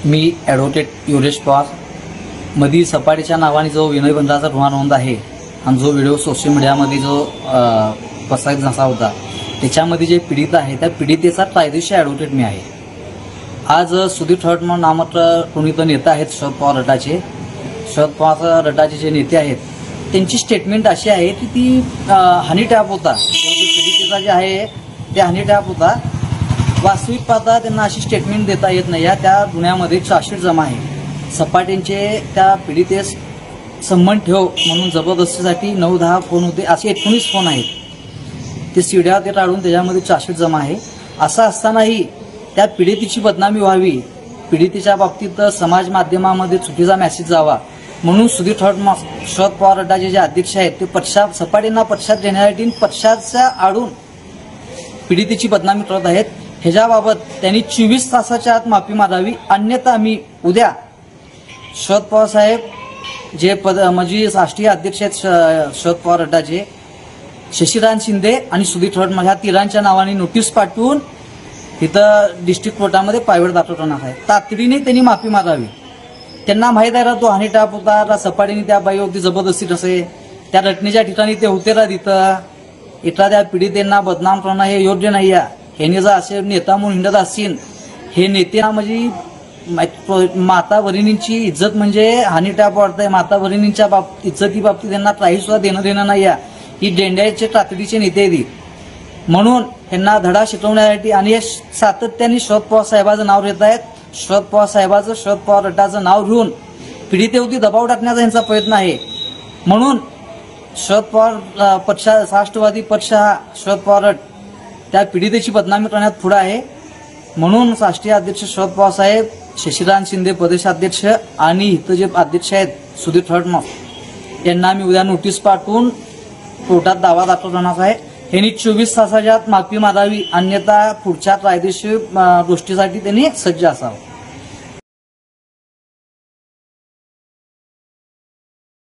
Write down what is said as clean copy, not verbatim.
मी advocate Yogesh Pawar मधी सपाटीच्या नावाने जो विनय बंधाचा गुन्हा नोंद आहे आणि जो व्हिडिओ सोशल मीडियामध्ये जो प्रसारित झाला होता त्याच्यामध्ये जे पीडित आहे त्या पीडितेचा कायदेशीर ॲडव्होकेट मी आहे। आज सुधीर ठळक नामक कोणी तर नेते आहेत शरद पवार गटाचे, शरद पवार गटाचे जे नेते आहेत त्यांची स्टेटमेंट अशी आहे की ती हनी टॅप होता, पीडितेचा जे आहे ते हनी टॅप होता। वास्तविक पाहता त्यांना अशी स्टेटमेंट देता येत नाही। त्या गुन्ह्यामध्ये चार्जशीट जमा आहे। सपाटींचे त्या पीडितेस संबंध ठेव म्हणून जबरदस्तीसाठी 9-10 फोन होते, असे 19 फोन आहेत। ते सीड्या ते टाळून त्याच्यामध्ये चार्जशीट जमा आहे। असं असतानाही त्या पीडितेची बदनामी व्हावी, पीडितेच्या बाबतीत समाज माध्यमामध्ये चुकीचा मेसेज जावा म्हणून सुधीर ठळक शरद पवार गटाचे जे अध्यक्ष आहेत ते सपाटींना पक्षात घेण्यासाठी पक्षाच्या आडून पीडितेची बदनामी करत आहेत। ह्याच्याबाबत त्यांनी 24 तासाच्या आत माफी मागावी, अन्यथा मी उद्या शरद पवार साहेब जे म्हणजे राष्ट्रीय अध्यक्ष आहेत शरद पवार गटाचे शशिकांत शिंदे आणि सुधीर ठळक ह्या तिघांच्या नावाने नोटीस पाठवून तिथं डिस्ट्रिक्ट कोर्टामध्ये प्रायव्हेट दाखल करणार आहे। तातडीने त्यांनी माफी मागावी। त्यांना माहीत आहे तो हानी टाप होता, सपाटीने त्या बाईवरती जबरदस्ती नसे, त्या घटनेच्या ठिकाणी ते होते ना तिथं एखाद्या पीडितेंना बदनाम करणं हे योग्य नाही आहे। ह्याने जर असे नेता म्हणून हिंडत असतील, हे नेते म्हणजे माता भगिनींची इज्जत म्हणजे हानी टाप वाढतंय। माता भगिनींच्या इज्जती बाबतीत त्यांना काही सुद्धा देणं नाही आहे। ही डेंड्याचे तातडीचे नेते आहेत म्हणून ह्यांना धडा शिकवण्यासाठी आणि हे सातत्याने शरद पवार साहेबांचं नाव घेत आहेत। शरद पवार साहेबांचं शरद पवार गटाचं नाव घेऊन पीडितेवरती दबाव टाकण्याचा यांचा प्रयत्न आहे। म्हणून शरद पवार पक्ष राष्ट्रवादी पक्ष हा शरद पवार त्या पीडितेची बदनामी करण्यात पुढे आहे। म्हणून राष्ट्रीय अध्यक्ष शरद पवार साहेब, शशिकांत शिंदे प्रदेशाध्यक्ष आणि इथं जे अध्यक्ष आहेत सुधीर ठळक यांना मी उद्या नोटीस पाठवून कोर्टात दावा दाखल करणार आहे। यांनी 24 तासाच्या आत माफी मागावी, अन्यथा पुढच्या कायदेशीर गोष्टीसाठी त्यांनी सज्ज असावं।